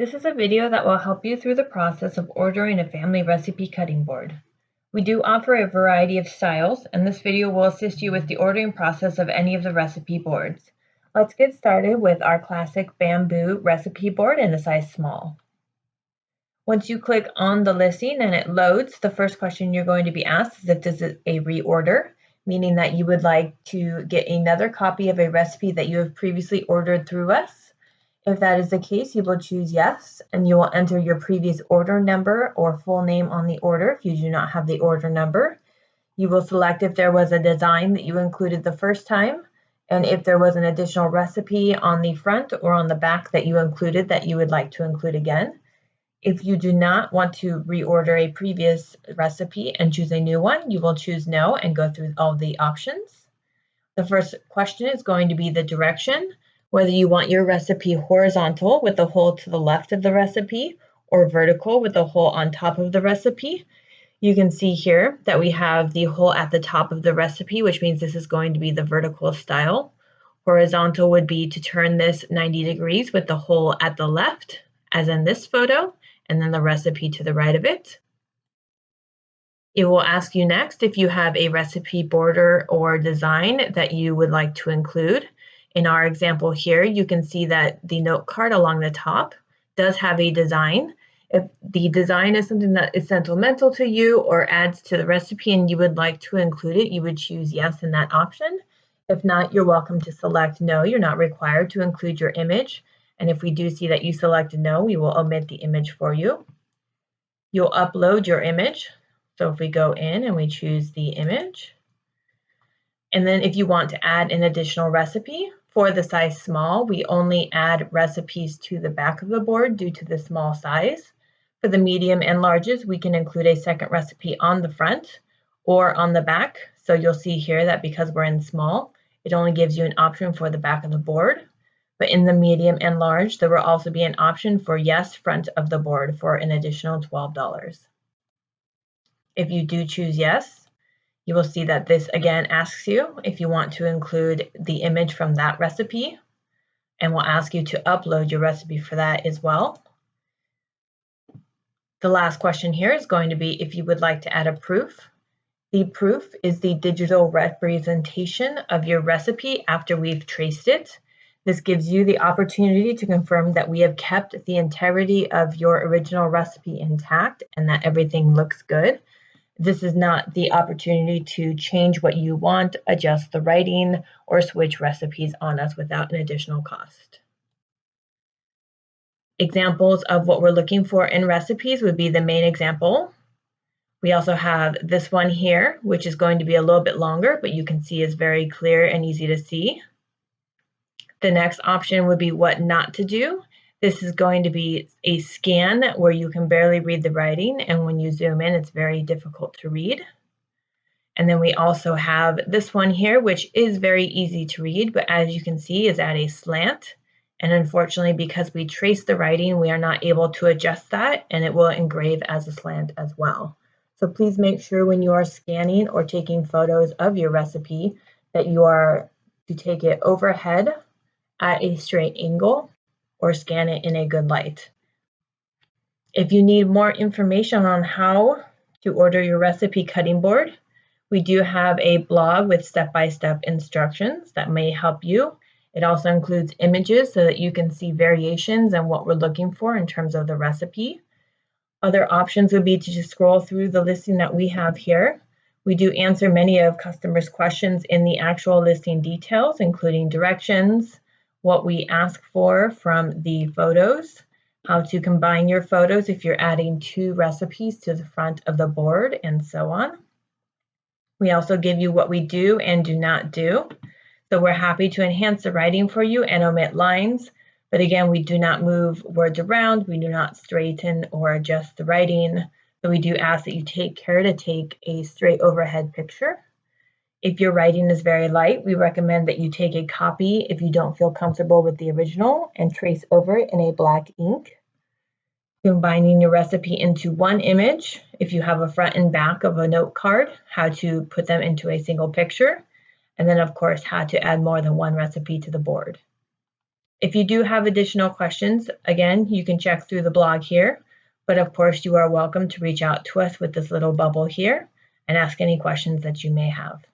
This is a video that will help you through the process of ordering a family recipe cutting board. We do offer a variety of styles, and this video will assist you with the ordering process of any of the recipe boards. Let's get started with our classic bamboo recipe board in a size small. Once you click on the listing and it loads, the first question you're going to be asked is if this is a reorder, meaning that you would like to get another copy of a recipe that you have previously ordered through us. If that is the case, you will choose yes, and you will enter your previous order number or full name on the order if you do not have the order number. You will select if there was a design that you included the first time, and if there was an additional recipe on the front or on the back that you included that you would like to include again. If you do not want to reorder a previous recipe and choose a new one, you will choose no and go through all the options. The first question is going to be the direction, whether you want your recipe horizontal with the hole to the left of the recipe or vertical with the hole on top of the recipe. You can see here that we have the hole at the top of the recipe, which means this is going to be the vertical style. Horizontal would be to turn this 90 degrees with the hole at the left, as in this photo, and then the recipe to the right of it. It will ask you next if you have a recipe border or design that you would like to include. In our example here, you can see that the note card along the top does have a design. If the design is something that is sentimental to you or adds to the recipe and you would like to include it, you would choose yes in that option. If not, you're welcome to select no. You're not required to include your image. And if we do see that you selected no, we will omit the image for you. You'll upload your image. So if we go in and we choose the image, and then if you want to add an additional recipe, for the size small, we only add recipes to the back of the board due to the small size. For the medium and larges, we can include a second recipe on the front or on the back. So you'll see here that because we're in small, it only gives you an option for the back of the board. But in the medium and large, there will also be an option for yes, front of the board for an additional $12. If you do choose yes, you will see that this again asks you if you want to include the image from that recipe, and will ask you to upload your recipe for that as well. The last question here is going to be if you would like to add a proof. The proof is the digital representation of your recipe after we've traced it. This gives you the opportunity to confirm that we have kept the integrity of your original recipe intact and that everything looks good. This is not the opportunity to change what you want, adjust the writing, or switch recipes on us without an additional cost. Examples of what we're looking for in recipes would be the main example. We also have this one here, which is going to be a little bit longer, but you can see is very clear and easy to see. The next option would be what not to do. This is going to be a scan where you can barely read the writing, and when you zoom in, it's very difficult to read. And then we also have this one here, which is very easy to read, but as you can see is at a slant. And unfortunately, because we trace the writing, we are not able to adjust that, and it will engrave as a slant as well. So please make sure when you are scanning or taking photos of your recipe that you are to take it overhead at a straight angle, or scan it in a good light. If you need more information on how to order your recipe cutting board, we do have a blog with step-by-step instructions that may help you. It also includes images so that you can see variations and what we're looking for in terms of the recipe. Other options would be to just scroll through the listing that we have here. We do answer many of customers' questions in the actual listing details, including directions, what we ask for from the photos, how to combine your photos if you're adding two recipes to the front of the board, and so on. We also give you what we do and do not do. So we're happy to enhance the writing for you and omit lines, but again, we do not move words around, we do not straighten or adjust the writing, so we do ask that you take care to take a straight overhead picture. If your writing is very light, we recommend that you take a copy if you don't feel comfortable with the original and trace over it in a black ink. Combining your recipe into one image, if you have a front and back of a note card, how to put them into a single picture, and then of course how to add more than one recipe to the board. If you do have additional questions, again, you can check through the blog here, but of course you are welcome to reach out to us with this little bubble here and ask any questions that you may have.